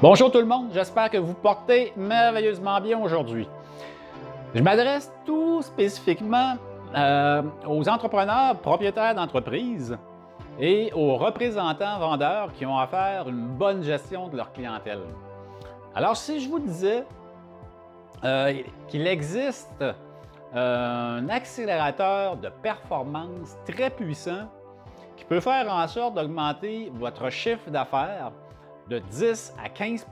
Bonjour tout le monde, j'espère que vous portez merveilleusement bien aujourd'hui. Je m'adresse tout spécifiquement aux entrepreneurs, propriétaires d'entreprises et aux représentants vendeurs qui ont à faire une bonne gestion de leur clientèle. Alors, si je vous disais qu'il existe un accélérateur de performance très puissant qui peut faire en sorte d'augmenter votre chiffre d'affaires de 10 à 15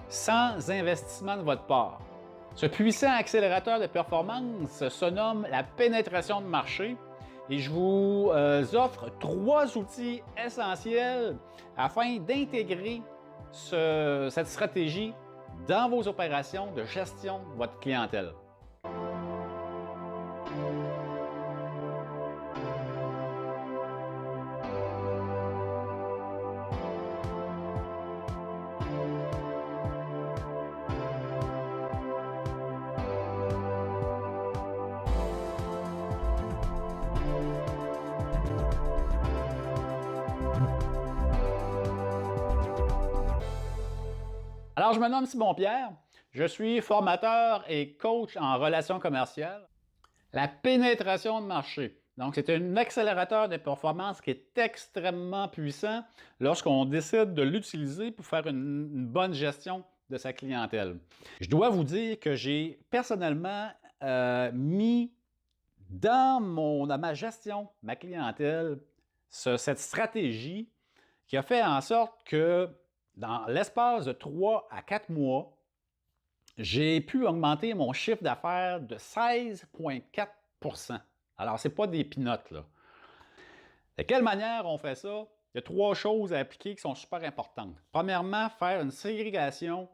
sans investissement de votre part. Ce puissant accélérateur de performance se nomme la pénétration de marché et je vous offre 3 outils essentiels afin d'intégrer cette stratégie dans vos opérations de gestion de votre clientèle. Alors, je me nomme Simon Pierre, je suis formateur et coach en relations commerciales. La pénétration de marché. Donc, c'est un accélérateur de performance qui est extrêmement puissant lorsqu'on décide de l'utiliser pour faire une bonne gestion de sa clientèle. Je dois vous dire que j'ai personnellement mis dans ma gestion, ma clientèle, cette stratégie qui a fait en sorte que dans l'espace de 3 à 4 mois, j'ai pu augmenter mon chiffre d'affaires de 16,4 %. Alors, ce n'est pas des peanuts, là. De quelle manière on fait ça? Il y a 3 choses à appliquer qui sont super importantes. Premièrement, faire une ségrégation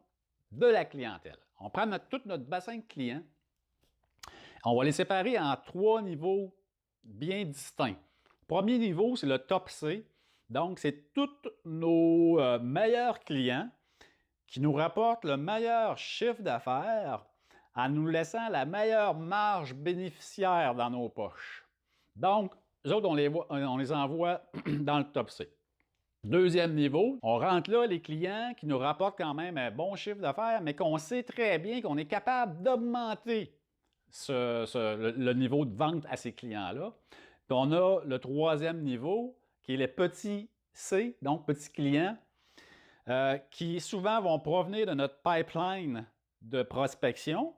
de la clientèle. On prend tout notre bassin de clients, on va les séparer en 3 niveaux bien distincts. Le premier niveau, c'est le top C. Donc, c'est tous nos meilleurs clients qui nous rapportent le meilleur chiffre d'affaires en nous laissant la meilleure marge bénéficiaire dans nos poches. Donc, eux autres, on les envoie dans le top C. Deuxième niveau, on rentre là les clients qui nous rapportent quand même un bon chiffre d'affaires, mais qu'on sait très bien qu'on est capable d'augmenter le niveau de vente à ces clients-là. Puis on a le troisième niveau, qui est les petits C, donc petits clients, qui souvent vont provenir de notre pipeline de prospection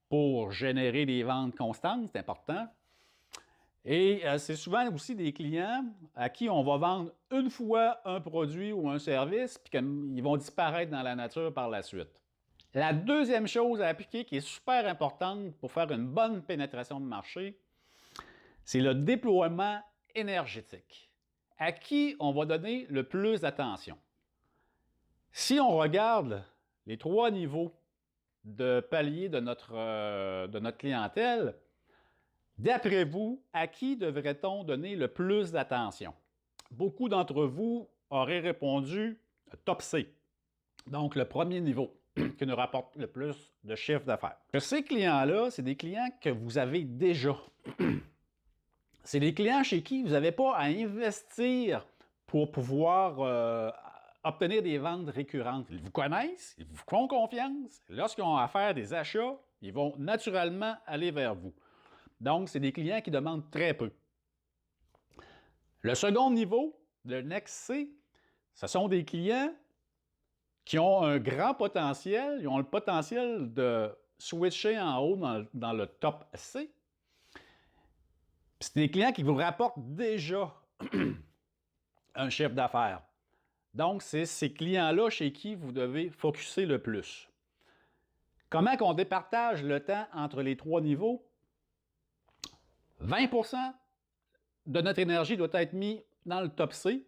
pour générer des ventes constantes, c'est important. Et c'est souvent aussi des clients à qui on va vendre une fois un produit ou un service, puis qu'ils vont disparaître dans la nature par la suite. La deuxième chose à appliquer qui est super importante pour faire une bonne pénétration de marché, c'est le déploiement énergétique. À qui on va donner le plus d'attention? Si on regarde les 3 niveaux de palier de notre clientèle, d'après vous, à qui devrait-on donner le plus d'attention? Beaucoup d'entre vous auraient répondu top C, donc le premier niveau qui nous rapporte le plus de chiffre d'affaires. Ces clients-là, c'est des clients que vous avez déjà. C'est des clients chez qui vous n'avez pas à investir pour pouvoir obtenir des ventes récurrentes. Ils vous connaissent, ils vous font confiance. Lorsqu'ils ont à faire des achats, ils vont naturellement aller vers vous. Donc, c'est des clients qui demandent très peu. Le second niveau, le Next C, ce sont des clients qui ont un grand potentiel. Ils ont le potentiel de switcher en haut dans le top C. C'est des clients qui vous rapportent déjà un chiffre d'affaires. Donc, c'est ces clients-là chez qui vous devez focusser le plus. Comment qu'on départage le temps entre les 3 niveaux? 20 % de notre énergie doit être mis dans le top C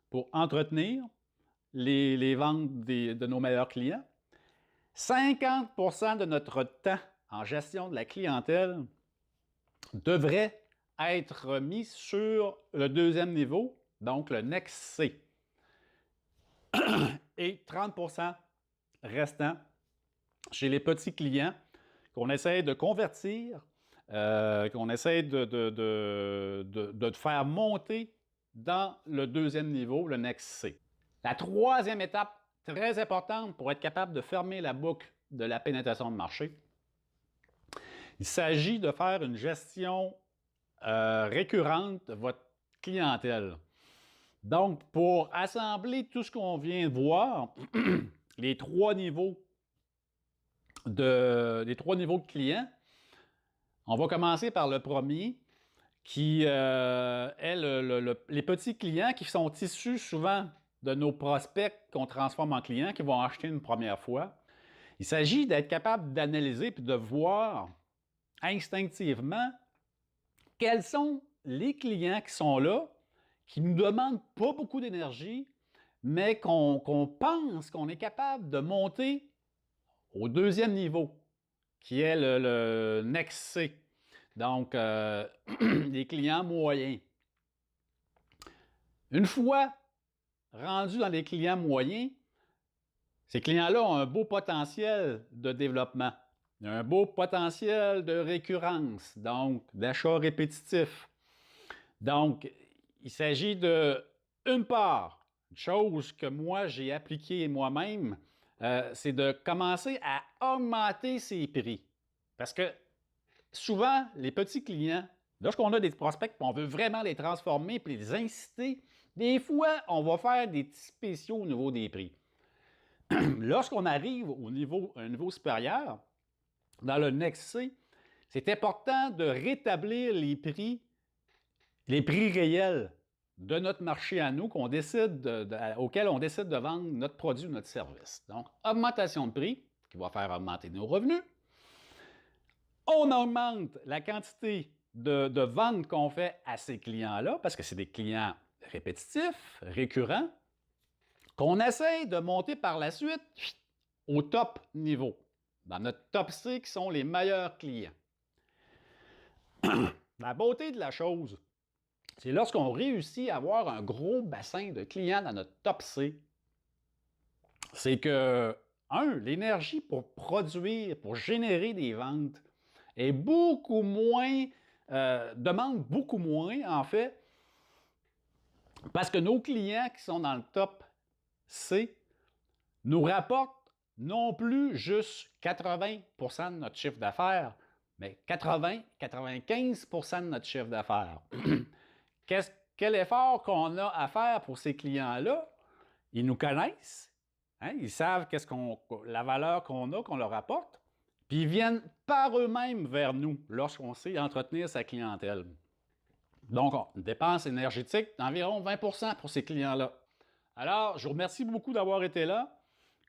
pour entretenir les ventes de nos meilleurs clients. 50 % de notre temps en gestion de la clientèle devrait être mis sur le deuxième niveau, donc le Next C. Et 30 % restant chez les petits clients qu'on essaie de convertir, qu'on essaie de faire monter dans le deuxième niveau, le Next C. La troisième étape très importante pour être capable de fermer la boucle de la pénétration de marché. Il s'agit de faire une gestion récurrente de votre clientèle. Donc, pour assembler tout ce qu'on vient de voir, les trois niveaux de clients, on va commencer par le premier, qui est les petits clients qui sont issus souvent de nos prospects qu'on transforme en clients, qui vont acheter une première fois. Il s'agit d'être capable d'analyser et de voir instinctivement quels sont les clients qui sont là, qui ne nous demandent pas beaucoup d'énergie, mais qu'on pense qu'on est capable de monter au deuxième niveau, qui est le Next C. Donc, les clients moyens. Une fois rendus dans les clients moyens, ces clients-là ont un beau potentiel de développement, un beau potentiel de récurrence, donc d'achat répétitif. Donc, il s'agit de, une part, une chose que moi j'ai appliquée moi-même, c'est de commencer à augmenter ses prix. Parce que souvent, les petits clients, lorsqu'on a des prospects et on veut vraiment les transformer et les inciter, des fois, on va faire des petits spéciaux au niveau des prix. Lorsqu'on arrive à un niveau supérieur, dans le Next C, c'est important de rétablir les prix réels de notre marché à nous auquel on décide de vendre notre produit ou notre service. Donc, augmentation de prix qui va faire augmenter nos revenus. On augmente la quantité de ventes qu'on fait à ces clients-là, parce que c'est des clients répétitifs, récurrents, qu'on essaye de monter par la suite au top niveau, dans notre top C qui sont les meilleurs clients. La beauté de la chose, c'est lorsqu'on réussit à avoir un gros bassin de clients dans notre top C, c'est que, l'énergie pour produire, pour générer des ventes est beaucoup moins, demande beaucoup moins, en fait, parce que nos clients qui sont dans le top C nous rapportent non plus juste 80% de notre chiffre d'affaires, mais 80-95% de notre chiffre d'affaires. Quel effort qu'on a à faire pour ces clients-là? Ils nous connaissent, hein? Ils savent la valeur qu'on a, qu'on leur apporte, puis ils viennent par eux-mêmes vers nous lorsqu'on sait entretenir sa clientèle. Donc, une dépense énergétique d'environ 20% pour ces clients-là. Alors, je vous remercie beaucoup d'avoir été là.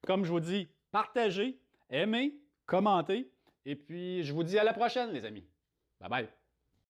Comme je vous dis, partagez, aimez, commentez, et puis je vous dis à la prochaine, les amis. Bye bye.